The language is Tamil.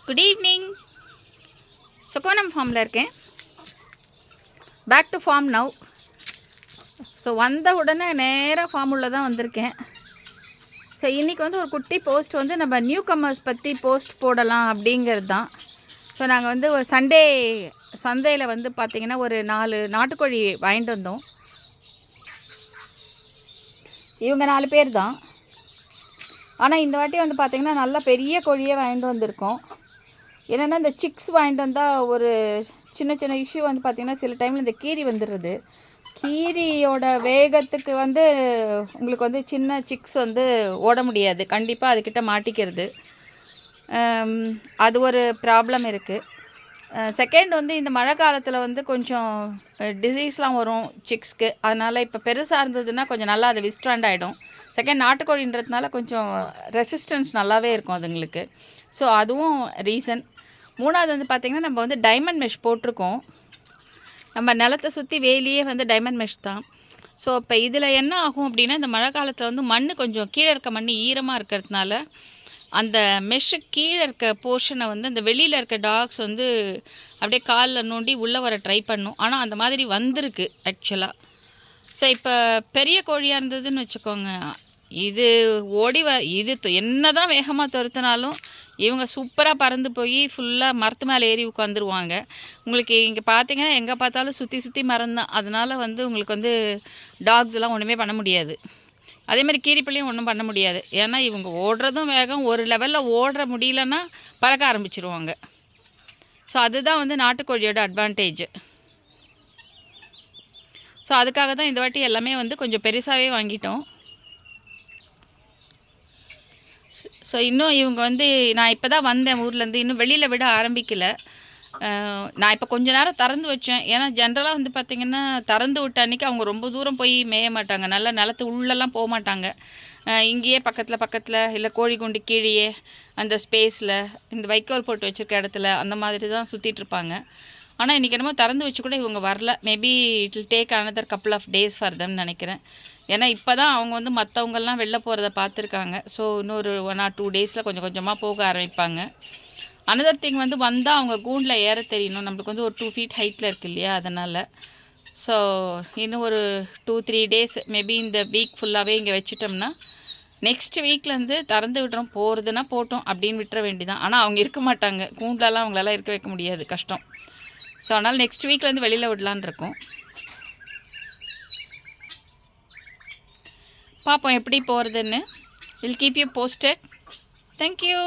Good evening. சுக்கவனம் ஃபார்மில் இருக்கேன். Back to farm now. So வந்த உடனே நேராக ஃபார்ம் உள்ள தான் வந்திருக்கேன். ஸோ இன்றைக்கி வந்து ஒரு குட்டி போஸ்ட் வந்து நம்ம நியூ கம்மர்ஸ் பற்றி போஸ்ட் போடலாம் அப்படிங்கிறது தான். ஸோ நாங்கள் வந்து ஒரு சந்தையில் வந்து பார்த்திங்கன்னா ஒரு 4 நாட்டுக்கோழி வாங்கிட்டு வந்தோம். இவங்க 4 பேர் தான். ஆனால் இந்த வாட்டி வந்து பார்த்திங்கன்னா நல்லா பெரிய கோழியே வாங்கிட்டு வந்திருக்கோம். என்னென்னா இந்த சிக்ஸ் வாங்கிட்டு வந்தால் ஒரு சின்ன சின்ன இஷ்யூ வந்து பார்த்திங்கன்னா சில டைமில் இந்த கீரி வந்துடுறது. கீரியோட வேகத்துக்கு வந்து உங்களுக்கு வந்து சின்ன சிக்ஸ் வந்து ஓட முடியாது, கண்டிப்பாக அதுக்கிட்ட மாட்டிக்கிறது. அது ஒரு ப்ராப்ளம் இருக்குது. செகண்ட் வந்து இந்த மழை காலத்தில் வந்து கொஞ்சம் டிசீஸ்லாம் வரும் சிக்ஸ்க்கு. அதனால் இப்போ பெருசாக இருந்ததுன்னா கொஞ்சம் நல்லா அது விஸ்ட்ராண்ட் ஆகிடும். செகண்ட் நாட்டுக்கோழின்றதுனால கொஞ்சம் ரெசிஸ்டன்ஸ் நல்லாவே இருக்கும் அதுங்களுக்கு. ஸோ அதுவும் ரீசன். 3வது வந்து பார்த்திங்கன்னா நம்ம வந்து டைமண்ட் மெஷ் போட்டிருக்கோம். நம்ம நிலத்தை சுற்றி வேலியே வந்து டைமண்ட் மெஷ் தான். ஸோ இப்போ இதில் என்ன ஆகும் அப்படின்னா, இந்த மழை காலத்தில் வந்து மண் கொஞ்சம் கீழே இருக்க மண் ஈரமாக இருக்கிறதுனால அந்த மெஷ்ஷு கீழே இருக்க போர்ஷனை வந்து அந்த வெளியில் இருக்க டாக்ஸ் வந்து அப்படியே காலில் நோண்டி உள்ளே வர ட்ரை பண்ணும். ஆனால் அந்த மாதிரி வந்திருக்கு ஆக்சுவலாக. ஸோ இப்போ பெரிய கோழியாக இருந்ததுன்னு வச்சுக்கோங்க, இது இது என்ன தான் வேகமாக துரத்துனாலும் இவங்க சூப்பராக பறந்து போய் ஃபுல்லாக மரத்து மேலே ஏறி உட்காந்துருவாங்க. உங்களுக்கு இங்கே பார்த்தீங்கன்னா எங்கே பார்த்தாலும் சுற்றி சுற்றி மரம் தான். அதனால் வந்து உங்களுக்கு வந்து டாக்ஸ்லாம் ஒன்றுமே பண்ண முடியாது. அதேமாதிரி கீரிப்பிள்ளையும் ஒன்றும் பண்ண முடியாது. ஏன்னா இவங்க ஓடுறதும் வேகம், ஒரு லெவலில் ஓடுற முடியலன்னா பறக்க ஆரம்பிச்சிருவாங்க. ஸோ அதுதான் வந்து நாட்டுக்கோழியோட அட்வான்டேஜ். ஸோ அதுக்காக தான் இந்த வாட்டி எல்லாமே வந்து கொஞ்சம் பெருசாகவே வாங்கிட்டோம். ஸோ இன்னும் இவங்க வந்து நான் இப்போ தான் வந்தேன் ஊர்லேருந்து, இன்னும் வெளியில் விட ஆரம்பிக்கலை. நான் இப்போ கொஞ்ச நேரம் திறந்து வச்சேன். ஏன்னா ஜென்ரலாக வந்து பார்த்திங்கன்னா திறந்து விட்ட அன்றைக்கி அவங்க ரொம்ப தூரம் போய் மேய மாட்டாங்க, நல்லா நிலத்து உள்ளெல்லாம் போக மாட்டாங்க. இங்கேயே பக்கத்தில் இல்லை கோழிக்குண்டு கீழேயே அந்த ஸ்பேஸில் இந்த வைக்கோல் போட்டு வச்சுருக்க இடத்துல அந்த மாதிரி தான் சுற்றிட்டுருப்பாங்க. ஆனால் இன்றைக்கி என்னமோ திறந்து வச்சு கூட இவங்க வரல. Maybe it will take another couple of days for தம்னு நினைக்கிறேன். ஏன்னா இப்போ தான் அவங்க வந்து மற்றவங்கள்லாம் வெளில போகிறத பார்த்துருக்காங்க. ஸோ இன்னொரு 1 or 2 டேஸில் கொஞ்சம் கொஞ்சமாக போக ஆரம்பிப்பாங்க. அனதர் திங் வந்து வந்தால் அவங்க கூண்டில் ஏற தெரியணும். நம்மளுக்கு வந்து ஒரு 2 feet ஹைட்டில் இருக்குது இல்லையா, அதனால். ஸோ இன்னும் ஒரு 2-3 டேஸ் மேபி இந்த வீக் ஃபுல்லாகவே இங்கே வச்சுட்டோம்னா நெக்ஸ்ட் வீக்லேருந்து திறந்து விடுறோம். போகிறதுனா போட்டோம் அப்படின்னு விட்டுற வேண்டிதான். ஆனால் அவங்க இருக்க மாட்டாங்க, கூண்டெல்லாம் அவங்களால இருக்க வைக்க முடியாது, கஷ்டம். ஸோ அதனால் நெக்ஸ்ட் வீக்லேருந்து வெளியில் விடலான் இருக்கோம். பார்ப்போம் எப்படி போகிறதுன்னு. Will keep you posted. Thank you.